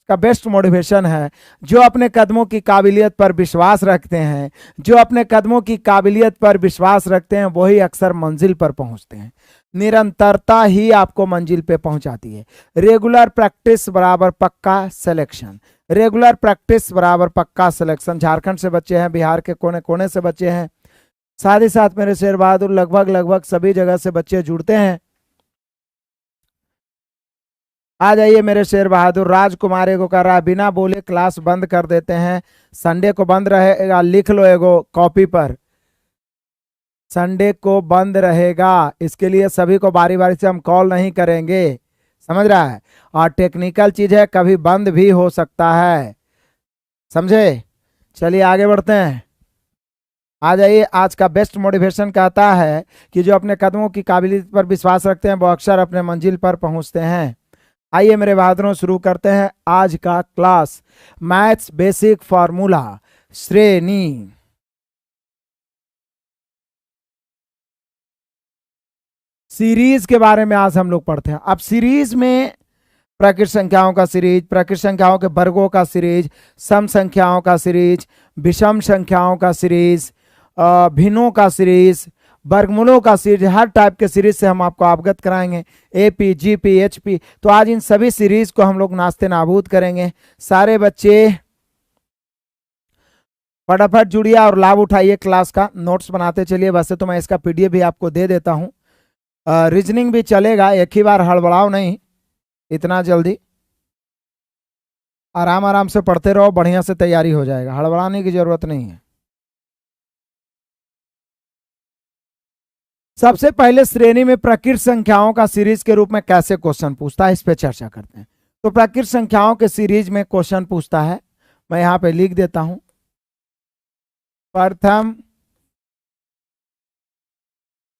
का best motivation है जो अपने कदमों की काबिलियत पर विश्वास रखते हैं। जो अपने कदमों की काबिलियत पर विश्वास रखते हैं वही अक्सर मंजिल पर पहुंचते हैं। निरंतरता ही आपको मंजिल पे पहुंचाती है। रेगुलर प्रैक्टिस बराबर पक्का सिलेक्शन। रेगुलर प्रैक्टिस बराबर पक्का सिलेक्शन। झारखंड से बच्चे हैं, बिहार के कोने कोने से बच्चे हैं, साथ ही साथ मेरे शेर बहादुर लगभग लगभग सभी जगह से बच्चे जुड़ते हैं। आ जाइए मेरे शेर बहादुर। राजकुमार एगो कर रहा है बिना बोले क्लास बंद कर देते हैं, संडे को बंद रहेगा, लिख लो एगो कॉपी पर, संडे को बंद रहेगा। इसके लिए सभी को बारी बारी से हम कॉल नहीं करेंगे, समझ रहा है। और टेक्निकल चीज है, कभी बंद भी हो सकता है, समझे। चलिए आगे बढ़ते हैं। आ जाइए। आज का बेस्ट मोटिवेशन कहता है कि जो अपने कदमों की काबिलियत पर विश्वास रखते हैं वो अक्सर अपने मंजिल पर पहुंचते हैं। आइए मेरे बहादुरों शुरू करते हैं आज का क्लास। मैथ्स बेसिक फॉर्मूला श्रेणी। सीरीज के बारे में आज हम लोग पढ़ते हैं। अब सीरीज में प्राकृत संख्याओं का सीरीज, प्राकृत संख्याओं के वर्गों का सीरीज, सम संख्याओं का सीरीज, विषम संख्याओं का सीरीज, भिन्नों का सीरीज, वर्गमूलों का सीरीज, हर टाइप के सीरीज से हम आपको अवगत कराएंगे। एपी, जीपी, एचपी, तो आज इन सभी सीरीज को हम लोग नास्ते नाबूद करेंगे। सारे बच्चे फटाफट जुड़िए और लाभ उठाइए क्लास का, नोट्स बनाते चलिए। वैसे तो मैं इसका पीडीएफ भी आपको दे देता हूँ। रीजनिंग भी चलेगा, एक ही बार हड़बड़ाओ नहीं इतना जल्दी, आराम आराम से पढ़ते रहो, बढ़िया से तैयारी हो जाएगा, हड़बड़ाने की जरूरत नहीं है। सबसे पहले श्रेणी में प्राकृत संख्याओं का सीरीज के रूप में कैसे क्वेश्चन पूछता है इस पे चर्चा करते हैं। तो प्राकृत संख्याओं के सीरीज में क्वेश्चन पूछता है, मैं यहां पे लिख देता हूं। प्रथम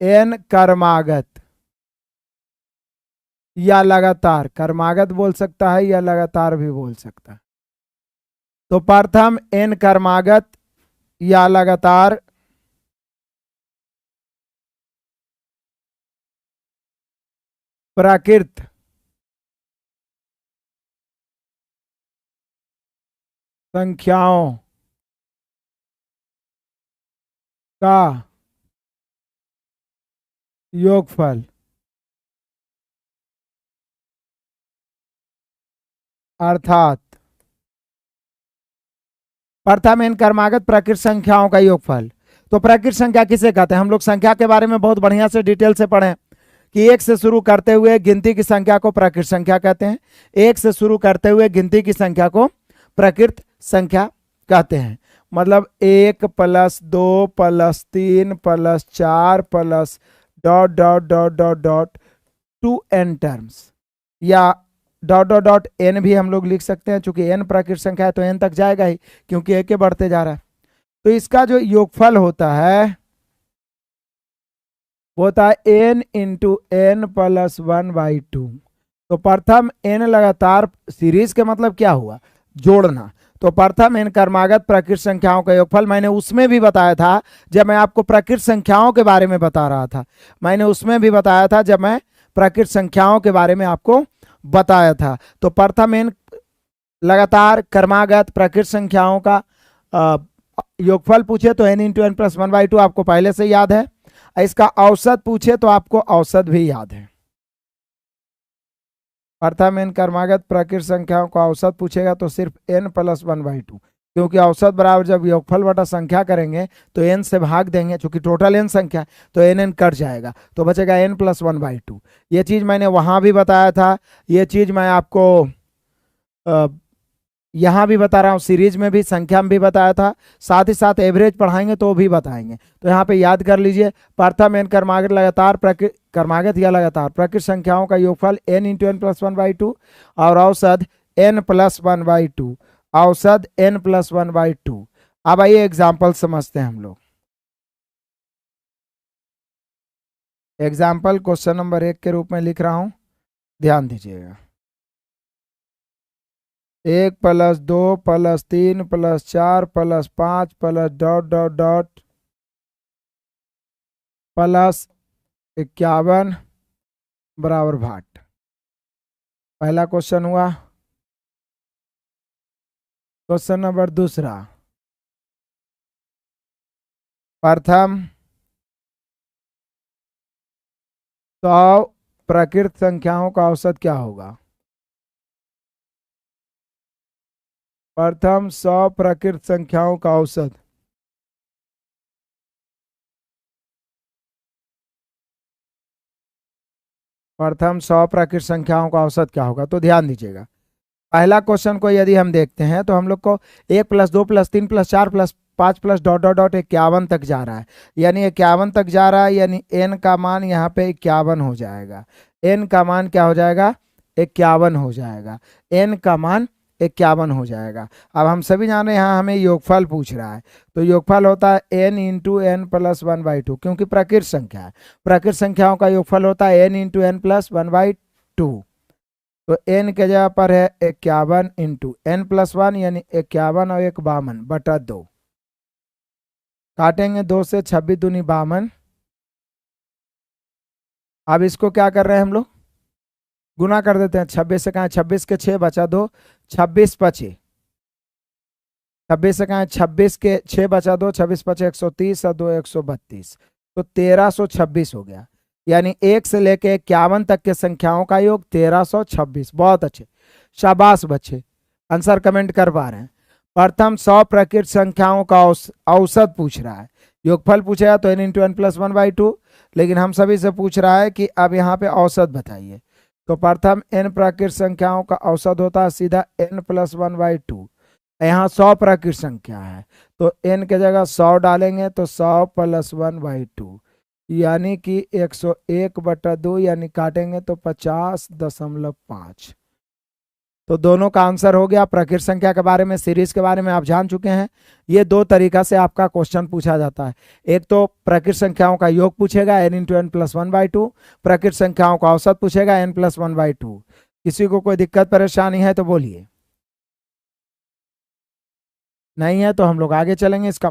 एन क्रमागत या लगातार, क्रमागत बोल सकता है या लगातार भी बोल सकता है। तो प्रथम एन क्रमागत या लगातार प्राकृत संख्याओं का योगफल अर्थात प्रथम एन क्रमागत प्राकृत संख्याओं का योगफल। तो प्राकृत संख्या किसे कहते हैं? हम लोग संख्या के बारे में बहुत बढ़िया से डिटेल से पढ़े कि एक से शुरू करते हुए गिनती की संख्या को प्राकृत संख्या कहते हैं। एक से शुरू करते हुए गिनती की संख्या को प्राकृत संख्या कहते हैं। मतलब 1 + 2 + 3 + 4 plus dot dot dot dot dot to n terms, या डॉट डॉट डॉट एन भी हम लोग लिख सकते हैं। चूंकि एन प्राकृत संख्या है तो एन तक जाएगा ही, क्योंकि एक बढ़ते जा रहा है। तो इसका जो योगफल होता है वो होता है n × n + 1/2। तो प्रथम n लगातार, सीरीज के मतलब क्या हुआ? जोड़ना। तो प्रथम n क्रमागत प्राकृत संख्याओं का योगफल मैंने उसमें भी बताया था जब मैं आपको प्राकृत संख्याओं के बारे में बता रहा था। मैंने उसमें भी बताया था जब मैं प्राकृत संख्याओं के बारे में आपको बताया था। तो प्रथम n लगातार क्रमागत प्राकृत संख्याओं का योगफल पूछे तो n × n + 1/2 आपको पहले से याद है। इसका औसत पूछे तो आपको औसत भी याद है। प्रथम n क्रमागत प्राकृत संख्याओं का औसत पूछेगा तो सिर्फ n + 1/2, क्योंकि औसत बराबर जब योगफल बटा संख्या करेंगे तो n से भाग देंगे, चूंकि टोटल n संख्या तो n कट जाएगा तो बचेगा n + 1/2। ये चीज मैंने वहां भी बताया था, ये चीज मैं आपको यहां भी बता रहा हूं, सीरीज में भी, संख्या में भी बताया था, साथ ही साथ एवरेज पढ़ाएंगे तो भी बताएंगे। तो यहाँ पे याद कर लीजिए, प्रथम एन क्रमागत लगातार क्रमागत या लगातार प्राकृत संख्याओं का योगफल n × n + 1/2 और औसत n + 1/2, औसत n + 1/2। अब आइए एग्जाम्पल समझते हैं हम लोग। एग्जाम्पल क्वेश्चन नंबर 1 के रूप में लिख रहा हूं, ध्यान दीजिएगा। 1 + 2 + 3 + 4 + 5 + डॉट डॉट डॉट + 51 बराबर भाट। पहला क्वेश्चन हुआ। क्वेश्चन नंबर दूसरा, प्रथम 100 प्रकृत संख्याओं का औसत क्या होगा? प्रथम 100 प्रकृत संख्याओं का औसत। प्रथम 100 प्राकृत संख्याओं का औसत क्या होगा? तो ध्यान दीजिएगा, पहला क्वेश्चन को यदि हम देखते हैं तो हम लोग को 1+2+3+4+5 डॉट डॉट डॉट 51 तक जा रहा है, यानी 51 तक जा रहा है, यानी n का मान यहाँ पे 51 हो जाएगा। n का मान क्या हो जाएगा? 51 हो जाएगा। n का मान 51 हो जाएगा। अब हम सभी जान रहे हैं यहाँ हमें योगफल पूछ रहा है, तो योगफल होता है n इंटू एन प्लस 1/2, क्योंकि प्राकृत संख्या है। प्राकृत संख्याओं का योगफल होता है n इंटू एन प्लस 1/2। तो n के जगह पर है 51 इंटू एन प्लस 1, यानी 51 और 1 52 बटा 2। काटेंगे 2 से, 26 दूनी 52। अब इसको क्या कर रहे हैं हम लोग? गुना कर देते हैं। 26 से कहा 26 के 6 बचा 2, 26 पचे। 26 से कहा 26 के 6 बचा 2, 26 पचे 130 और 2 132, तो 1326 हो गया। यानी 1 से लेके 51 तक के संख्याओं का योग 1326। बहुत अच्छे, शाबाश बच्चे, आंसर कमेंट कर पा रहे हैं। प्रथम 100 प्रकृत संख्याओं का औसत पूछ रहा है। योगफल पूछेगा तो n इंटू एन प्लस 1/2, लेकिन हम सभी से पूछ रहा है कि अब यहाँ पे औसत बताइए। तो प्रथम n प्राकृत संख्याओं का औसत होता है सीधा n प्लस 1/2। यहाँ 100 प्राकृत संख्या है, तो n के जगह 100 डालेंगे तो 100 प्लस 1/2, यानी कि 101/2, यानी काटेंगे तो 50.5। तो दोनों का आंसर हो गया। प्रकृत संख्या के बारे में, सीरीज के बारे में आप जान चुके हैं। ये दो तरीका से आपका क्वेश्चन पूछा जाता है। एक तो प्रकृत संख्याओं का योग पूछेगा n इंटू एन प्लस 1/2, प्रकृत संख्याओं का औसत पूछेगा n प्लस 1/2। किसी को कोई दिक्कत परेशानी है तो बोलिए, नहीं है तो हम लोग आगे चलेंगे। इसका